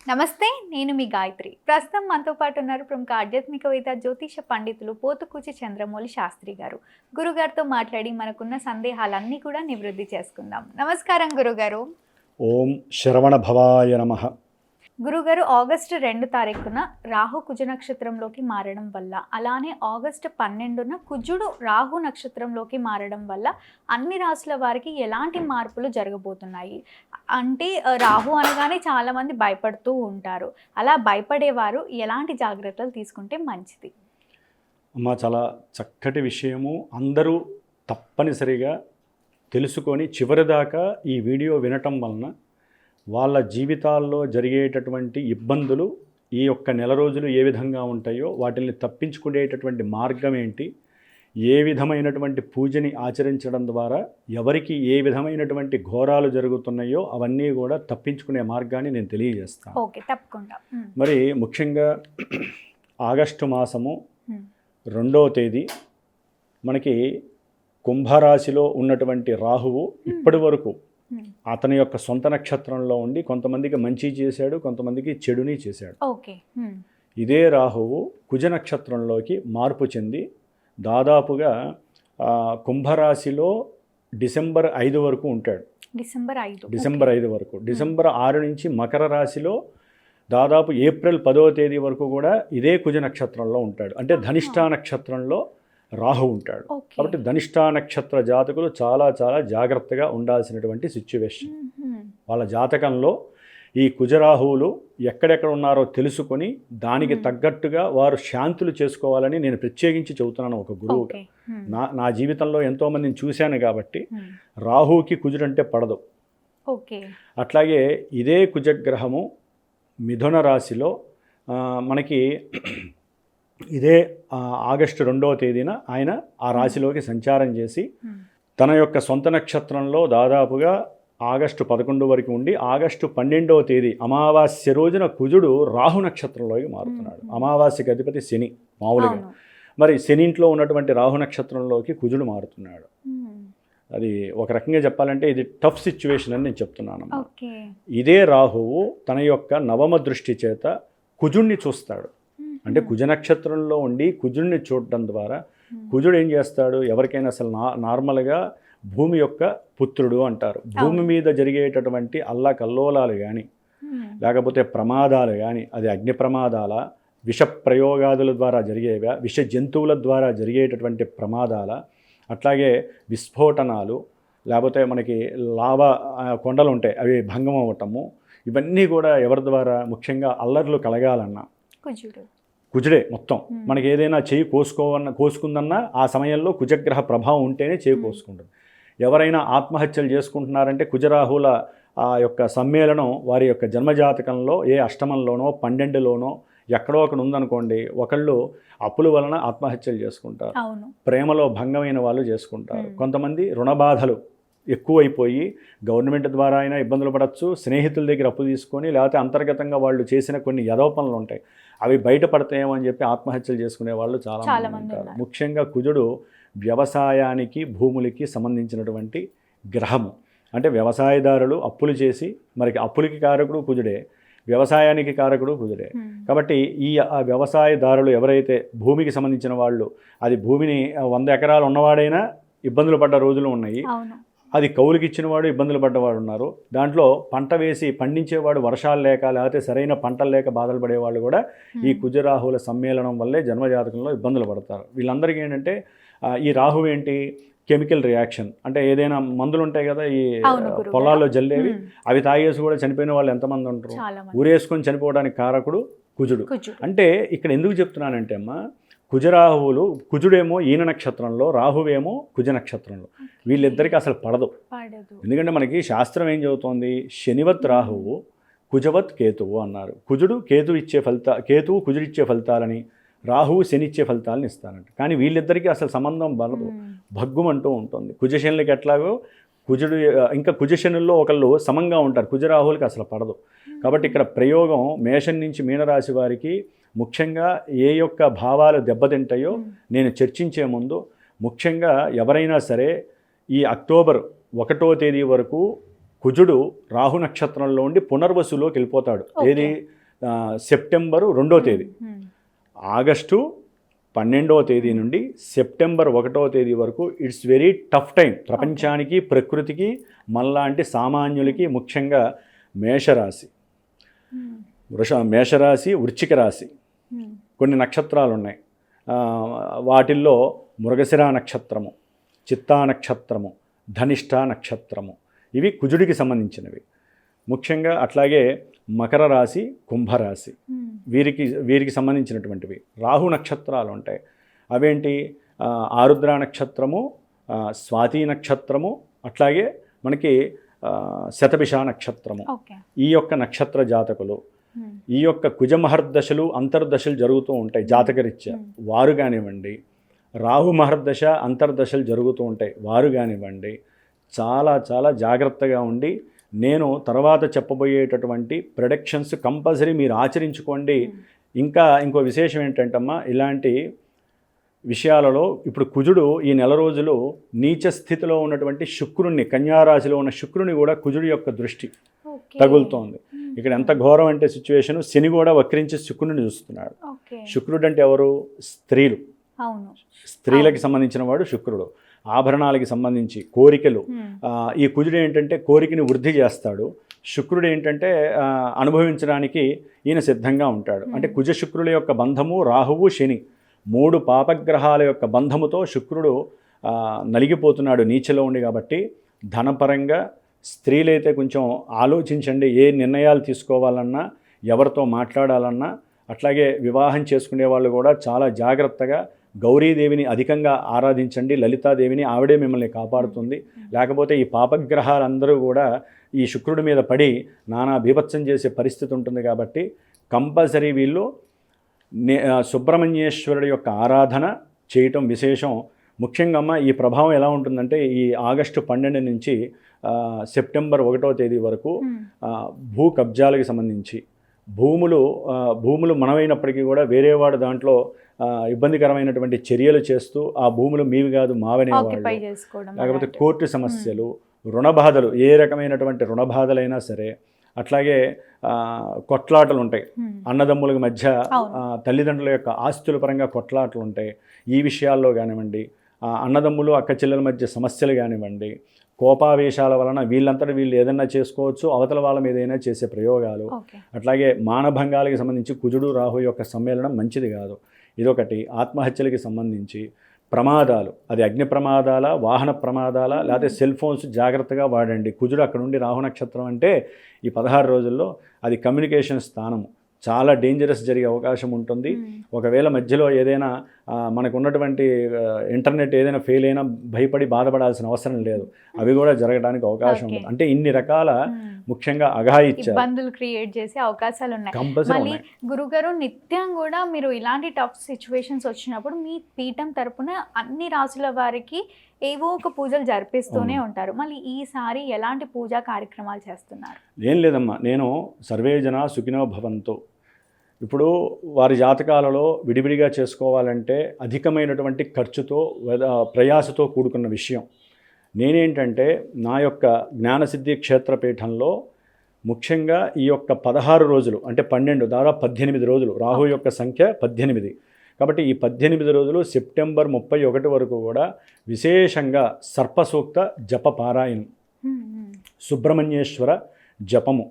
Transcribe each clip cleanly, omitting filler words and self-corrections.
నమస్తే, నేను మీ గాయత్రి. ప్రస్తుతం మనతో పాటు ఉన్నారు ప్రముఖ ఆధ్యాత్మికవేత్త, జ్యోతిష పండితులు పోతుకూచి చంద్రమౌళి శాస్త్రి గారు. గురుగారితో మాట్లాడి మనకున్న సందేహాలన్నీ కూడా నివృత్తి చేసుకుందాం. నమస్కారం గురుగారు. ఓం శ్రవణ భవాయ నమః. గురుగారు, ఆగస్టు 2 తారీఖున రాహు కుజ నక్షత్రంలోకి మారడం వల్ల, అలానే ఆగస్టు 12న కుజుడు రాహు నక్షత్రంలోకి మారడం వల్ల అన్ని రాశుల వారికి ఎలాంటి మార్పులు జరగబోతున్నాయి? అంటే రాహు అనగానే చాలామంది భయపడుతూ ఉంటారు. అలా భయపడేవారు ఎలాంటి జాగ్రత్తలు తీసుకుంటే మంచిది? అమ్మ, చాలా చక్కటి విషయము. అందరూ తప్పనిసరిగా తెలుసుకొని చివరిదాకా ఈ వీడియో వినటం వలన వాళ్ళ జీవితాల్లో జరిగేటటువంటి ఇబ్బందులు ఈ యొక్క నెల రోజులు ఏ విధంగా ఉంటాయో వాటిని తప్పించుకునేటటువంటి మార్గం ఏంటి, ఏ విధమైనటువంటి పూజని ఆచరించడం ద్వారా ఎవరికి ఏ విధమైనటువంటి ఘోరాలు జరుగుతున్నాయో అవన్నీ కూడా తప్పించుకునే మార్గాన్ని నేను తెలియజేస్తాను. ఓకే, తప్పకుండా. మరి ముఖ్యంగా ఆగస్టు మాసము 2వ తేదీ మనకి కుంభరాశిలో ఉన్నటువంటి రాహువు ఇప్పటి వరకు అతని యొక్క సొంత నక్షత్రంలో ఉండి కొంతమందికి మంచి చేశాడు, కొంతమందికి చెడుని చేశాడు. ఓకే. ఇదే రాహువు కుజ నక్షత్రంలోకి మార్పు చెంది దాదాపుగా కుంభరాశిలో డిసెంబర్ 5 వరకు ఉంటాడు. డిసెంబర్ 5 వరకు. డిసెంబర్ 6 నుంచి మకర రాశిలో దాదాపు ఏప్రిల్ 10వ తేదీ వరకు కూడా ఇదే కుజ నక్షత్రంలో ఉంటాడు. అంటే ధనిష్ఠా నక్షత్రంలో రాహు ఉంటాడు. కాబట్టి ధనిష్ఠా నక్షత్ర జాతకులు చాలా చాలా జాగ్రత్తగా ఉండాల్సినటువంటి సిచ్యువేషన్. వాళ్ళ జాతకంలో ఈ కుజరాహువులు ఎక్కడెక్కడ ఉన్నారో తెలుసుకొని దానికి తగ్గట్టుగా వారు శాంతులు చేసుకోవాలని నేను ప్రత్యేకించి చెబుతున్నాను ఒక గురువుగా. నా జీవితంలో ఎంతోమందిని చూశాను కాబట్టి రాహువుకి కుజుడంటే పడదు. అట్లాగే ఇదే కుజగ్రహము మిథున రాశిలో మనకి ఇదే ఆగస్టు 2వ తేదీన ఆయన ఆ రాశిలోకి సంచారం చేసి తన యొక్క సొంత నక్షత్రంలో దాదాపుగా ఆగస్టు 11 వరకు ఉండి ఆగస్టు 12వ తేదీ అమావాస్య రోజున కుజుడు రాహు నక్షత్రంలోకి మారుతున్నాడు. అమావాస్యకి అధిపతి శని మామూలుగా. మరి శని ఇంట్లో ఉన్నటువంటి రాహు నక్షత్రంలోకి కుజుడు మారుతున్నాడు. అది ఒక రకంగా చెప్పాలంటే ఇది టఫ్ సిచ్యువేషన్ అని నేను చెప్తున్నాను. ఇదే రాహువు తన యొక్క నవమ దృష్టి చేత కుజుడిని చూస్తాడు. అంటే కుజ నక్షత్రంలో ఉండి కుజుడిని చూడటం ద్వారా కుజుడు ఏం చేస్తాడు, ఎవరికైనా అసలు నార్మల్గా భూమి యొక్క పుత్రుడు అంటారు. భూమి మీద జరిగేటటువంటి అల్లకల్లోలాలు కానీ లేకపోతే ప్రమాదాలు కానీ, అది అగ్ని ప్రమాదాల, విష ప్రయోగాదుల ద్వారా జరిగేవా, విష జంతువుల ద్వారా జరిగేటటువంటి ప్రమాదాల, అట్లాగే విస్ఫోటనాలు, లేకపోతే మనకి లావా కొండలు ఉంటాయి అవి భంగం అవ్వటము, ఇవన్నీ కూడా ఎవరి ద్వారా? ముఖ్యంగా అల్లర్లు కలగాలన్నా కుజుడే మొత్తం. మనకి ఏదైనా చేయి కోసుకుందన్నా ఆ సమయంలో కుజగ్రహ ప్రభావం ఉంటేనే చేయి కోసుకుంటుంది. ఎవరైనా ఆత్మహత్యలు చేసుకుంటున్నారంటే కుజరాహుల ఆ యొక్క సమ్మేళనం వారి యొక్క జన్మజాతకంలో ఏ అష్టమంలోనో 12లోనో ఎక్కడో ఒకటి ఉందనుకోండి, ఒకళ్ళు అప్పుల వలన ఆత్మహత్యలు చేసుకుంటారు, ప్రేమలో భంగమైన వాళ్ళు చేసుకుంటారు, కొంతమంది రుణబాధలు ఎక్కువైపోయి గవర్నమెంట్ ద్వారా అయినా ఇబ్బందులు పడవచ్చు, స్నేహితుల దగ్గర అప్పు తీసుకొని, లేకపోతే అంతర్గతంగా వాళ్ళు చేసిన కొన్ని యదోపనలు ఉంటాయి అవి బయటపడతాయేమో అని చెప్పి ఆత్మహత్యలు చేసుకునే వాళ్ళు చాలా మంది ఉంటారు. ముఖ్యంగా కుజుడు వ్యవసాయానికి భూములకి సంబంధించినటువంటి గ్రహము. అంటే వ్యవసాయదారులు అప్పులు చేసి, మరి అప్పులకి కారకుడు కుజుడే, వ్యవసాయానికి కారకుడు కుజుడే. కాబట్టి ఈ వ్యవసాయదారులు ఎవరైతే భూమికి సంబంధించిన వాళ్ళు, అది భూమిని 100 ఎకరాలు ఉన్నవాడైనా ఇబ్బందులు పడ్డ రోజులు ఉన్నాయి, అది కౌలుకి ఇచ్చినవాడు ఇబ్బందులు పడ్డవాడు ఉన్నారు, దాంట్లో పంట వేసి పండించేవాడు వర్షాలు లేక లేకపోతే సరైన పంటలు లేక బాధలు పడేవాళ్ళు కూడా ఈ కుజరాహువుల సమ్మేళనం వల్లే జన్మజాతకంలో ఇబ్బందులు పడతారు. వీళ్ళందరికీ ఏంటంటే ఈ రాహు ఏంటి, కెమికల్ రియాక్షన్. అంటే ఏదైనా మందులు ఉంటాయి కదా ఈ పొలాల్లో జల్లేవి, అవి తాగేసి కూడా చనిపోయిన వాళ్ళు ఎంతమంది ఉంటారు? ఊరేసుకొని చనిపోవడానికి కారకుడు కుజుడు. అంటే ఇక్కడ ఎందుకు చెప్తున్నానంటే అమ్మా, కుజరాహువులు, కుజుడేమో ఈయన నక్షత్రంలో, రాహువేమో కుజ నక్షత్రంలో, వీళ్ళిద్దరికీ అసలు పడదు. ఎందుకంటే మనకి శాస్త్రం ఏం చెబుతోంది, శనివత్ రాహువు కుజవత్ కేతువు అన్నారు. కేతువు కుజుడు ఇచ్చే ఫలితాలని, రాహువు శని ఇచ్చే ఫలితాలను ఇస్తారంట. కానీ వీళ్ళిద్దరికీ అసలు సంబంధం పడదు, భగ్గుమంటూ ఉంటుంది. కుజశనులకి ఎట్లాగో కుజుడు ఇంకా కుజశనుల్లో ఒకళ్ళు సమంగా ఉంటారు, కుజరాహువులకి అసలు పడదు. కాబట్టి ఇక్కడ ప్రయోగం మేషం నుంచి మీనరాశి వారికి ముఖ్యంగా ఏ యొక్క భావాలు దెబ్బతింటాయో నేను చర్చించే ముందు, ముఖ్యంగా ఎవరైనా సరే ఈ అక్టోబర్ 1వ తేదీ వరకు కుజుడు రాహు నక్షత్రంలో ఉండి పునర్వసులోకి వెళ్ళిపోతాడు. ఏది సెప్టెంబరు 2వ తేదీ. ఆగస్టు 12వ తేదీ నుండి సెప్టెంబర్ 1వ తేదీ వరకు ఇట్స్ వెరీ టఫ్ టైం ప్రపంచానికి, ప్రకృతికి, మనలాంటి సామాన్యులకి. ముఖ్యంగా మేషరాశి, మేషరాశి, వృశ్చిక రాశి, కొన్ని నక్షత్రాలు ఉన్నాయి. వాటిల్లో మృగశిర నక్షత్రము, చిత్తా నక్షత్రము, ధనిష్ఠ నక్షత్రము, ఇవి కుజుడికి సంబంధించినవి ముఖ్యంగా. అట్లాగే మకర రాశి, కుంభరాశి, వీరికి సంబంధించినటువంటివి. రాహు నక్షత్రాలు ఉంటాయి. అవేంటి? ఆరుద్ర నక్షత్రము, స్వాతి నక్షత్రము, అట్లాగే మనకి శతభిష నక్షత్రము. ఈ యొక్క నక్షత్ర జాతకులు ఈ యొక్క కుజమహర్దశలు, అంతర్దశలు జరుగుతూ ఉంటాయి జాతకరీత్యా. వారు కానివ్వండి, రాహు మహర్దశ, అంతర్దశలు జరుగుతూ ఉంటాయి, వారు కానివ్వండి, చాలా చాలా జాగ్రత్తగా ఉండి నేను తర్వాత చెప్పబోయేటటువంటి ప్రొడక్షన్స్ కంపల్సరీ మీరు ఆచరించుకోండి. ఇంకో విశేషం ఏంటంటమ్మా, ఇలాంటి విషయాలలో ఇప్పుడు కుజుడు ఈ నెల రోజులు నీచ స్థితిలో ఉన్నటువంటి శుక్రుణ్ణి, కన్యారాశిలో ఉన్న శుక్రుని కూడా కుజుడు యొక్క దృష్టి తగులుతోంది. ఇక్కడ ఎంత ఘోరం అంటే సిచ్యువేషన్, శని కూడా వక్రించి శుక్రుని చూస్తున్నాడు. శుక్రుడు అంటే ఎవరు? స్త్రీలు. స్త్రీలకి సంబంధించిన వాడు శుక్రుడు. ఆభరణాలకి సంబంధించి కోరికలు. ఈ కుజుడు ఏంటంటే కోరికని వృద్ధి చేస్తాడు. శుక్రుడు ఏంటంటే అనుభవించడానికి ఈయన సిద్ధంగా ఉంటాడు. అంటే కుజ శుక్రుల యొక్క బంధము, రాహువు, శని 3 పాపగ్రహాల యొక్క బంధముతో శుక్రుడు నలిగిపోతున్నాడు నీచలో ఉండి. కాబట్టి ధనపరంగా స్త్రీలైతే కొంచెం ఆలోచించండి. ఏ నిర్ణయాలు తీసుకోవాలన్నా, ఎవరితో మాట్లాడాలన్నా, అట్లాగే వివాహం చేసుకునే వాళ్ళు కూడా చాలా జాగ్రత్తగా గౌరీదేవిని అధికంగా ఆరాధించండి. లలితాదేవిని, ఆవిడే మిమ్మల్ని కాపాడుతుంది. లేకపోతే ఈ పాపగ్రహాలందరూ కూడా ఈ శుక్రుడి మీద పడి నానా బీభత్సం చేసే పరిస్థితి ఉంటుంది. కాబట్టి కంపల్సరీ వీళ్ళు సుబ్రహ్మణ్యేశ్వరుడి యొక్క ఆరాధన చేయటం విశేషం. ముఖ్యంగా ఈ ప్రభావం ఎలా ఉంటుందంటే ఈ ఆగస్టు 12 నుంచి సెప్టెంబర్ 1వ తేదీ వరకు భూ కబ్జాలకు సంబంధించి భూములు మనమైనప్పటికీ కూడా వేరేవాడు దాంట్లో ఇబ్బందికరమైనటువంటి చర్యలు చేస్తూ ఆ భూములు మీవి కాదు మావనేవాళ్ళు, లేకపోతే కోర్టు సమస్యలు, రుణబాధలు, ఏ రకమైనటువంటి రుణబాధలైనా సరే, అట్లాగే కొట్లాటలు ఉంటాయి అన్నదమ్ముల మధ్య, తల్లిదండ్రుల యొక్క ఆస్తుల పరంగా కొట్లాటలు ఉంటాయి. ఈ విషయాల్లో కానివ్వండి, అన్నదమ్ములు అక్క చెల్లెల మధ్య సమస్యలు కానివ్వండి, కోపావేశాల వలన వీళ్ళంతటా వీళ్ళు ఏదైనా చేసుకోవచ్చు, అవతల వాళ్ళ మీద ఏదైనా చేసే ప్రయోగాలు, అట్లాగే మానభంగాలకి సంబంధించి కుజుడు రాహు యొక్క సమ్మేళనం మంచిది కాదు. ఇదొకటి. ఆత్మహత్యలకి సంబంధించి ప్రమాదాలు, అది అగ్ని ప్రమాదాల, వాహన ప్రమాదాల, లేకపోతే సెల్ ఫోన్స్ జాగ్రత్తగా వాడండి. కుజుడు అక్కడ నుండి రాహు నక్షత్రం అంటే ఈ 16 రోజుల్లో అది కమ్యూనికేషన్ స్థానము, చాలా డేంజరస్ జరిగే అవకాశం ఉంటుంది. ఒకవేళ మధ్యలో ఏదైనా మనకు ఉన్నటువంటి ఇంటర్నెట్ ఏదైనా ఫెయిల్ అయినా భయపడి బాధపడాల్సిన అవసరం లేదు, అవి కూడా జరగడానికి అవకాశం ఉంది. అంటే ఇన్ని రకాల ముఖ్యంగా ఇబ్బందులు క్రియేట్ చేసే అవకాశాలు ఉన్నాయి. గురుగారు, నిత్యం కూడా మీరు ఇలాంటి టఫ్ సిచ్యువేషన్స్ వచ్చినప్పుడు మీ పీఠం తరపున అన్ని రాసుల వారికి ఏవో ఒక పూజలు జరిపిస్తూనే ఉంటారు. మళ్ళీ ఈసారి ఎలాంటి పూజా కార్యక్రమాలు చేస్తున్నారు? ఏం లేదమ్మా, నేను సర్వే జన సుఖినో భవంతు. ఇప్పుడు వారి జాతకాలలో విడివిడిగా చేసుకోవాలంటే అధికమైనటువంటి ఖర్చుతో, ప్రయాసతో కూడుకున్న విషయం. నేనేంటంటే నా యొక్క జ్ఞానసిద్ధి క్షేత్రపీఠంలో ముఖ్యంగా ఈ యొక్క 16 రోజులు అంటే 12, దాదాపు 18 రోజులు, రాహు యొక్క సంఖ్య 18. కాబట్టి ఈ 18 రోజులు సెప్టెంబర్ 31 వరకు కూడా విశేషంగా సర్పసూక్త జప పారాయణం, సుబ్రహ్మణ్యేశ్వర జపము,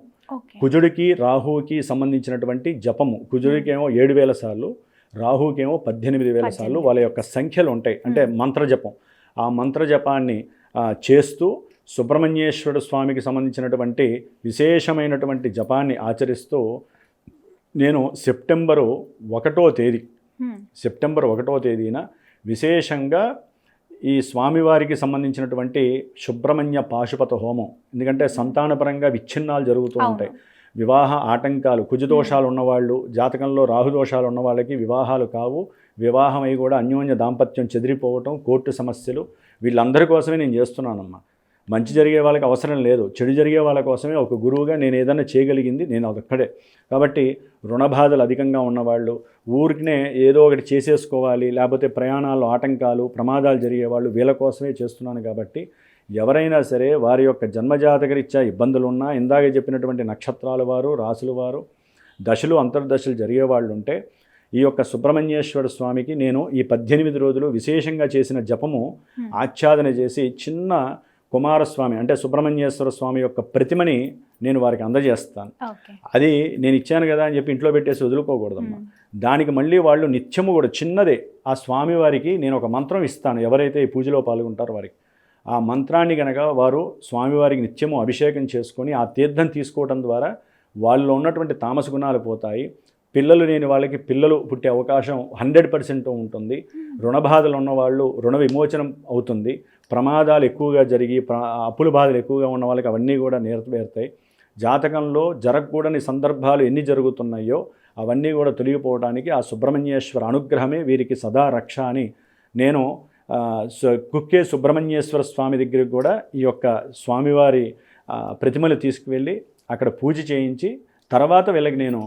కుజుడికి రాహువుకి సంబంధించినటువంటి జపము. కుజుడికేమో 7000 సార్లు, రాహుకేమో 18,000 సార్లు వాళ్ళ యొక్క సంఖ్యలు ఉంటాయి. అంటే మంత్రజపం, ఆ మంత్రజపాన్ని చేస్తూ సుబ్రహ్మణ్యేశ్వరుడు స్వామికి సంబంధించినటువంటి విశేషమైనటువంటి జపాన్ని ఆచరిస్తూ నేను సెప్టెంబర్ 1వ తేదీన విశేషంగా ఈ స్వామివారికి సంబంధించినటువంటి సుబ్రహ్మణ్య పాశుపత హోమం. ఎందుకంటే సంతానపరంగా విచ్ఛిన్నాలు జరుగుతూ ఉంటాయి, వివాహ ఆటంకాలు, కుజదోషాలు ఉన్నవాళ్ళు, జాతకంలో రాహుదోషాలు ఉన్న వాళ్ళకి వివాహాలు కావు, వివాహమై కూడా అన్యోన్య దాంపత్యం చెదిరిపోవటం, కోర్టు సమస్యలు, వీళ్ళందరి కోసమే నేను చేస్తున్నానమ్మా. మంచి జరిగే వాళ్ళకి అవసరం లేదు, చెడు జరిగే వాళ్ళ కోసమే ఒక గురువుగా నేను ఏదైనా చేయగలిగింది నేను అదొక్కడే. కాబట్టి రుణబాధలు అధికంగా ఉన్నవాళ్ళు, ఊరికినే ఏదో ఒకటి చేసేసుకోవాలి, లేకపోతే ప్రయాణాల్లో ఆటంకాలు, ప్రమాదాలు జరిగేవాళ్ళు, వీళ్ళ కోసమే చేస్తున్నాను. కాబట్టి ఎవరైనా సరే వారి యొక్క జన్మజాతకరీత్యా ఇబ్బందులు ఉన్నా, ఇందాక చెప్పినటువంటి నక్షత్రాల వారు, రాసుల వారు, దశలు అంతర్దశలు జరిగే వాళ్ళు ఉంటే ఈ యొక్క సుబ్రహ్మణ్యేశ్వర స్వామికి నేను ఈ 18 రోజులు విశేషంగా చేసిన జపము ఆచ్ఛాదన చేసి చిన్న కుమారస్వామి అంటే సుబ్రహ్మణ్యేశ్వర స్వామి యొక్క ప్రతిమని నేను వారికి అందజేస్తాను. అది నేను ఇచ్చాను కదా అని చెప్పి ఇంట్లో పెట్టేసి వదులుకోకూడదమ్మా. దానికి మళ్ళీ వాళ్ళు నిత్యము కూడా చిన్నదే ఆ స్వామివారికి నేను ఒక మంత్రం ఇస్తాను. ఎవరైతే ఈ పూజలో పాల్గొంటారో వారికి ఆ మంత్రాన్ని కనుక వారు స్వామివారికి నిత్యము అభిషేకం చేసుకొని ఆ తీర్థం తీసుకోవడం ద్వారా వాళ్ళలో ఉన్నటువంటి తామస గుణాలు పోతాయి. పిల్లలు లేని వాళ్ళకి పిల్లలు పుట్టే అవకాశం 100% ఉంటుంది. రుణబాధలు ఉన్నవాళ్ళు రుణ విమోచనం అవుతుంది. ప్రమాదాలు ఎక్కువగా జరిగి అప్పుల బాధలు ఎక్కువగా ఉన్న వాళ్ళకి అవన్నీ కూడా నెరవేరుతాయి. జాతకంలో జరగకూడని సందర్భాలు ఎన్ని జరుగుతున్నాయో అవన్నీ కూడా తొలగిపోవడానికి ఆ సుబ్రహ్మణ్యేశ్వర అనుగ్రహమే వీరికి సదా రక్ష అని నేను కుక్కే సుబ్రహ్మణ్యేశ్వర స్వామి దగ్గరికి కూడా ఈ యొక్క స్వామివారి ప్రతిమలు తీసుకువెళ్ళి అక్కడ పూజ చేయించి తర్వాత వీళ్ళకి నేను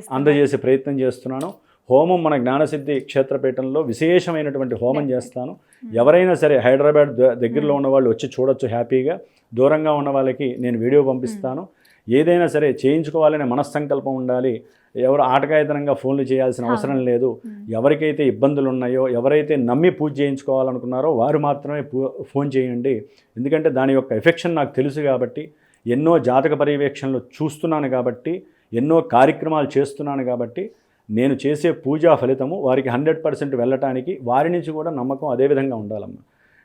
అందజేసే ప్రయత్నం చేస్తున్నాను. హోమం మన జ్ఞానసిద్ధి క్షేత్రపీఠంలో విశేషమైనటువంటి హోమం చేస్తాను. ఎవరైనా సరే హైదరాబాద్ దగ్గరలో ఉన్న వాళ్ళు వచ్చి చూడొచ్చు హ్యాపీగా. దూరంగా ఉన్న వాళ్ళకి నేను వీడియో పంపిస్తాను. ఏదైనా సరే చేయించుకోవాలనే మనస్సంకల్పం ఉండాలి. ఎవరు ఆటకాయతనంగా ఫోన్లు చేయాల్సిన అవసరం లేదు. ఎవరికైతే ఇబ్బందులు ఉన్నాయో, ఎవరైతే నమ్మి పూజ చేయించుకోవాలనుకున్నారో వారు మాత్రమే ఫోన్ చేయండి. ఎందుకంటే దాని యొక్క ఎఫెక్షన్ నాకు తెలుసు కాబట్టి, ఎన్నో జాతక పర్యవేక్షణలు చూస్తున్నాను కాబట్టి, ఎన్నో కార్యక్రమాలు చేస్తున్నాను కాబట్టి నేను చేసే పూజా ఫలితము వారికి 100% వెళ్ళటానికి వారి నుంచి కూడా నమ్మకం అదేవిధంగా ఉండాలమ్మా.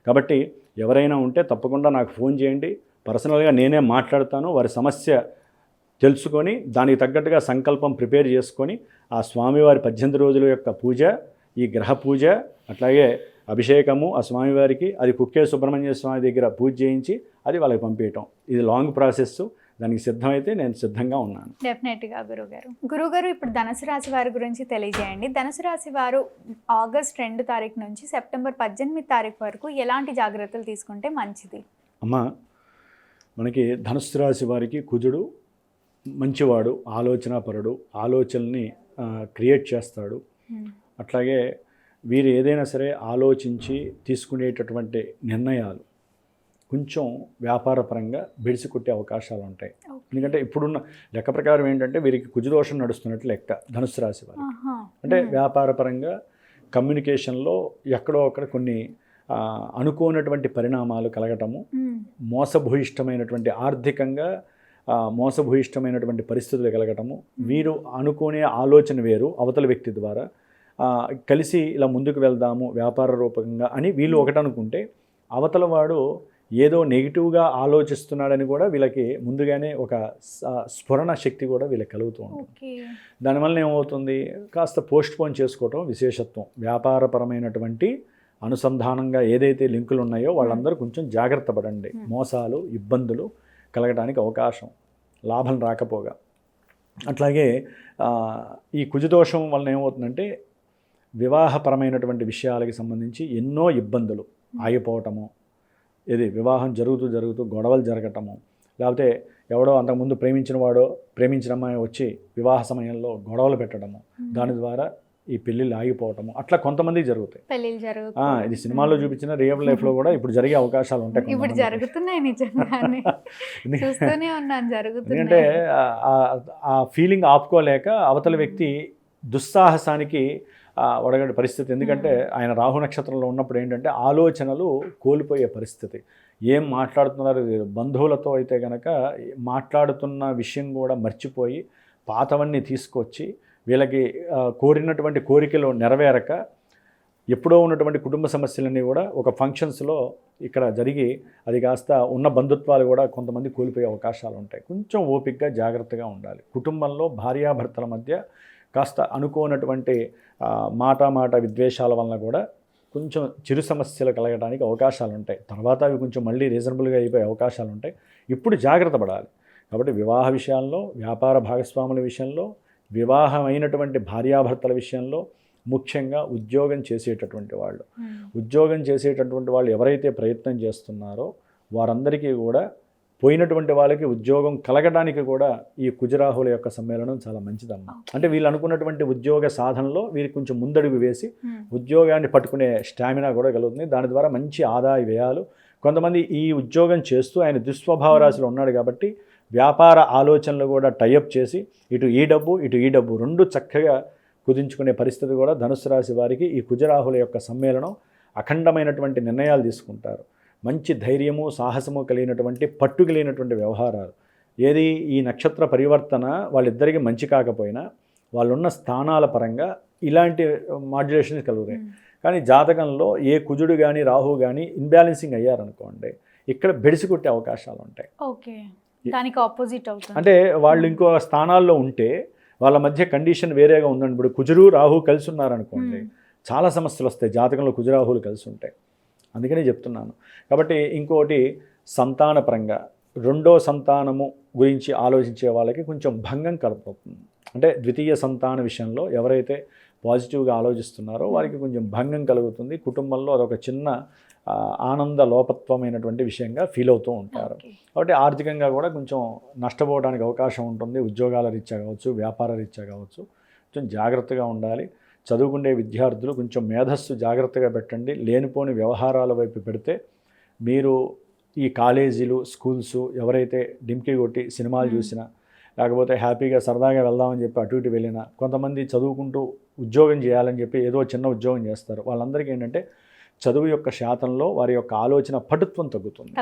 కాబట్టి ఎవరైనా ఉంటే తప్పకుండా నాకు ఫోన్ చేయండి. పర్సనల్గా నేనే మాట్లాడతాను. వారి సమస్య తెలుసుకొని దానికి తగ్గట్టుగా సంకల్పం ప్రిపేర్ చేసుకొని ఆ స్వామివారి 18 రోజుల యొక్క పూజ, ఈ గ్రహ పూజ, అట్లాగే అభిషేకము ఆ స్వామివారికి, అది కుక్కే సుబ్రహ్మణ్య స్వామి దగ్గర పూజ చేయించి అది వాళ్ళకి పంపించటం. ఇది లాంగ్ ప్రాసెస్. దానికి సిద్ధమైతే నేను సిద్ధంగా ఉన్నాను. డెఫినెట్గా గురుగారు ఇప్పుడు ధనుసు రాశి వారి గురించి తెలియజేయండి. ధనుసు రాశి వారు ఆగస్ట్ 2 తారీఖు నుంచి సెప్టెంబర్ 18 తారీఖు వరకు ఎలాంటి జాగ్రత్తలు తీసుకుంటే మంచిది? అమ్మా, మనకి ధనుసు రాశి వారికి కుజుడు మంచివాడు, ఆలోచనాపరుడు, ఆలోచనల్ని క్రియేట్ చేస్తాడు. అట్లాగే వీరు ఏదైనా సరే ఆలోచించి తీసుకునేటటువంటి నిర్ణయాలు కొంచెం వ్యాపారపరంగా బెడిసి కొట్టే అవకాశాలు ఉంటాయి. ఎందుకంటే ఇప్పుడున్న లెక్క ప్రకారం ఏంటంటే వీరికి కుజదోషం నడుస్తున్నట్లు లెక్క ధనుసు రాశి వారికి. అంటే వ్యాపారపరంగా కమ్యూనికేషన్లో ఎక్కడో అక్కడ కొన్ని అనుకోనటువంటి పరిణామాలు కలగటము, మోసభూయిష్టమైనటువంటి ఆర్థికంగా మోసభూయిష్టమైనటువంటి పరిస్థితులు కలగటము, వీరు అనుకునే ఆలోచన వేరు అవతల వ్యక్తి ద్వారా కలిసి ఇలా ముందుకు వెళ్దాము వ్యాపార రూపంగా అని వీళ్ళు ఒకటి అనుకుంటే అవతల వాడు ఏదో నెగిటివ్గా ఆలోచిస్తున్నాడని కూడా వీళ్ళకి ముందుగానే ఒక స్ఫురణ శక్తి కూడా వీళ్ళకి కలుగుతూ ఉంటుంది. దానివల్ల ఏమవుతుంది, కాస్త పోస్ట్ పోన్ చేసుకోవటం విశేషత్వం. వ్యాపారపరమైనటువంటి అనుసంధానంగా ఏదైతే లింకులు ఉన్నాయో వాళ్ళందరూ కొంచెం జాగ్రత్త పడండి. మోసాలు, ఇబ్బందులు కలగడానికి అవకాశం, లాభం రాకపోగా. అట్లాగే ఈ కుజదోషం వలన ఏమవుతుందంటే వివాహపరమైనటువంటి విషయాలకి సంబంధించి ఎన్నో ఇబ్బందులు ఆగిపోవటము, ఇది వివాహం జరుగుతూ గొడవలు జరగటము, లేకపోతే ఎవడో అంతకుముందు ప్రేమించిన అమ్మాయి వచ్చి వివాహ సమయంలో గొడవలు పెట్టడము, దాని ద్వారా ఈ పెళ్ళిళ్ళు ఆగిపోవటము, అట్లా కొంతమందికి జరుగుతాయి. ఇది సినిమాల్లో చూపించిన రియల్ లైఫ్లో కూడా ఇప్పుడు జరిగే అవకాశాలు ఉంటాయి. ఇప్పుడు జరుగుతున్నాయి నిజంగానే, చూస్తూనే ఉన్నాను జరుగుతున్నాయి. ఎందుకంటే ఆ ఫీలింగ్ ఆపుకోలేక అవతల వ్యక్తి దుస్సాహసానికి ఒడగడే పరిస్థితి. ఎందుకంటే ఆయన రాహు నక్షత్రంలో ఉన్నప్పుడు ఏంటంటే ఆలోచనలు కోల్పోయే పరిస్థితి. ఏం మాట్లాడుతున్నారు బంధువులతో అయితే కనుక మాట్లాడుతున్న విషయం కూడా మర్చిపోయి పాతవన్నీ తీసుకొచ్చి వీళ్ళకి కోరినటువంటి కోరికలు నెరవేరక ఎప్పుడో ఉన్నటువంటి కుటుంబ సమస్యలన్నీ కూడా ఒక ఫంక్షన్స్లో ఇక్కడ జరిగి అది కాస్త ఉన్న బంధుత్వాలు కూడా కొంతమంది కోల్పోయే అవకాశాలు ఉంటాయి. కొంచెం ఓపికగా జాగ్రత్తగా ఉండాలి. కుటుంబంలో భార్యాభర్తల మధ్య కాస్త అనుకోనటువంటి మాట విద్వేషాల వలన కూడా కొంచెం చిరు సమస్యలు కలగడానికి అవకాశాలు ఉంటాయి. తర్వాత అవి కొంచెం మళ్ళీ రీజనబుల్గా అయిపోయే అవకాశాలు ఉంటాయి. ఇప్పుడు జాగ్రత్త పడాలి. కాబట్టి వివాహ విషయాల్లో, వ్యాపార భాగస్వాముల విషయంలో, వివాహమైనటువంటి భార్యాభర్తల విషయంలో, ముఖ్యంగా ఉద్యోగం చేసేటటువంటి వాళ్ళు ఎవరైతే ప్రయత్నం చేస్తున్నారో వారందరికీ కూడా పోయినటువంటి వాళ్ళకి ఉద్యోగం కలగడానికి కూడా ఈ కుజరాహుల యొక్క సమ్మేళనం చాలా మంచిదమ్మా. అంటే వీళ్ళు అనుకున్నటువంటి ఉద్యోగ సాధనలో వీరికి కొంచెం ముందడుగు వేసి ఉద్యోగాన్ని పట్టుకునే స్టామినా కూడా కలుగుతుంది. దాని ద్వారా మంచి ఆదాయ వ్యయాలు, కొంతమంది ఈ ఉద్యోగం చేస్తూ ఆయన దుస్వభావ రాశిలో ఉన్నాడు కాబట్టి వ్యాపార ఆలోచనలు కూడా టైఅప్ చేసి ఇటు ఈ డబ్బు రెండు చక్కగా కుదించుకునే పరిస్థితి కూడా ధనుసు రాశి వారికి ఈ కుజరాహుల యొక్క సమ్మేళనం అఖండమైనటువంటి నిర్ణయాలు తీసుకుంటారు. మంచి ధైర్యము సాహసము కలిగినటువంటి పట్టు కలిగినటువంటి వ్యవహారాలు. ఏది ఈ నక్షత్ర పరివర్తన వాళ్ళిద్దరికీ మంచి కాకపోయినా వాళ్ళున్న స్థానాల పరంగా ఇలాంటి మాడ్యులేషన్స్ కలుగుతాయి. కానీ జాతకంలో ఏ కుజుడు కానీ రాహు కానీ ఇన్బ్యాలెన్సింగ్ అయ్యారనుకోండి, ఇక్కడ బెడిసి కొట్టే అవకాశాలు ఉంటాయి. ఓకే, దానికి ఆపోజిట్ అవుతుంది. అంటే వాళ్ళు ఇంకో స్థానాల్లో ఉంటే వాళ్ళ మధ్య కండిషన్ వేరేగా ఉందండి. ఇప్పుడు కుజుడు రాహు కలిసి ఉన్నారనుకోండి, చాలా సమస్యలు వస్తాయి. జాతకంలో కుజరాహులు కలిసి ఉంటాయి. అందుకనే చెప్తున్నాను. కాబట్టి ఇంకోటి సంతానపరంగా రెండో సంతానము గురించి ఆలోచించే వాళ్ళకి కొంచెం భంగం కలుగుతుంది. అంటే ద్వితీయ సంతాన విషయంలో ఎవరైతే పాజిటివ్గా ఆలోచిస్తున్నారో వారికి కొంచెం భంగం కలుగుతుంది. కుటుంబంలో అదొక చిన్న ఆనంద లోపత్వమైనటువంటి విషయంగా ఫీల్ అవుతూ ఉంటారు. కాబట్టి ఆర్థికంగా కూడా కొంచెం నష్టపోవడానికి అవకాశం ఉంటుంది. ఉద్యోగాల రీత్యా కావచ్చు, వ్యాపార రీత్యా కావచ్చు, కొంచెం జాగ్రత్తగా ఉండాలి. చదువుకునే విద్యార్థులు కొంచెం మేధస్సు జాగ్రత్తగా పెట్టండి. లేనిపోని వ్యవహారాల వైపు పెడితే మీరు ఈ కాలేజీలు స్కూల్స్ ఎవరైతే డింకి కొట్టి సినిమాలు చూసినా, లేకపోతే హ్యాపీగా సరదాగా వెళ్దామని చెప్పి అటు ఇటు వెళ్ళినా, కొంతమంది చదువుకుంటూ ఉద్యోగం చేయాలని చెప్పి ఏదో చిన్న ఉద్యోగం చేస్తారు. వాళ్ళందరికీ ఏంటంటే చదువు యొక్క శాతంలో వారి యొక్క ఆలోచన పటుత్వం తగ్గుతుంది.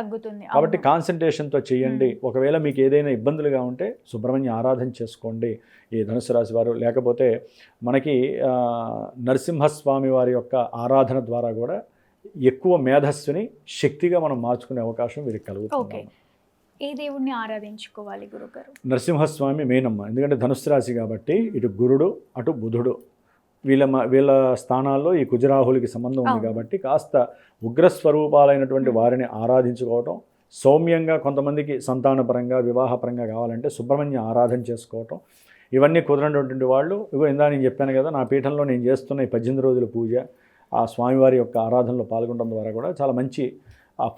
కాబట్టి కాన్సన్ట్రేషన్తో చేయండి. ఒకవేళ మీకు ఏదైనా ఇబ్బందులుగా ఉంటే సుబ్రహ్మణ్య ఆరాధన చేసుకోండి ఈ ధనుసు రాశి వారు. లేకపోతే మనకి నరసింహస్వామి వారి యొక్క ఆరాధన ద్వారా కూడా ఎక్కువ మేధస్సుని శక్తిగా మనం మార్చుకునే అవకాశం వీరికి కలుగుతుంది. ఏ దేవుణ్ణి ఆరాధించుకోవాలి గురుగారు? నరసింహస్వామి మెయినమ్మ. ఎందుకంటే ధనుసు రాశి కాబట్టి ఇటు గురుడు అటు బుధుడు వీళ్ళ స్థానాల్లో ఈ కుజరాహులకి సంబంధం ఉంది కాబట్టి కాస్త ఉగ్రస్వరూపాలైనటువంటి వారిని ఆరాధించుకోవటం, సౌమ్యంగా కొంతమందికి సంతానపరంగా వివాహపరంగా కావాలంటే సుబ్రహ్మణ్య ఆరాధన చేసుకోవటం, ఇవన్నీ కుదరనటువంటి వాళ్ళు ఇందా నేను చెప్పాను కదా, నా పీఠంలో నేను చేస్తున్న ఈ 18 రోజుల పూజ, ఆ స్వామివారి యొక్క ఆరాధనలో పాల్గొనడం ద్వారా కూడా చాలా మంచి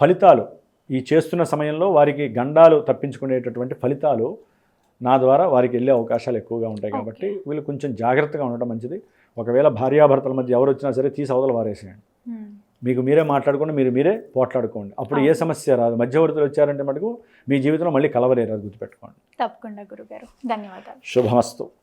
ఫలితాలు ఈ చేస్తున్న సమయంలో వారికి గండాలు తప్పించుకునేటటువంటి ఫలితాలు నా ద్వారా వారికి వెళ్ళే అవకాశాలు ఎక్కువగా ఉంటాయి. కాబట్టి వీళ్ళు కొంచెం జాగ్రత్తగా ఉండటం మంచిది. ఒకవేళ భార్యాభర్తల మధ్య ఎవరు వచ్చినా సరే తీసి అవతల వారేసేయండి. మీకు మీరే మాట్లాడుకోండి, మీరే పోట్లాడుకోండి. అప్పుడు ఏ సమస్య రాదు. మధ్యవర్తులు వచ్చారంటే మటుకు మీ జీవితంలో మళ్ళీ కలవలేరు. అది గుర్తుపెట్టుకోండి. తప్పకుండా గురుగారు, ధన్యవాదాలు. శుభమస్తు.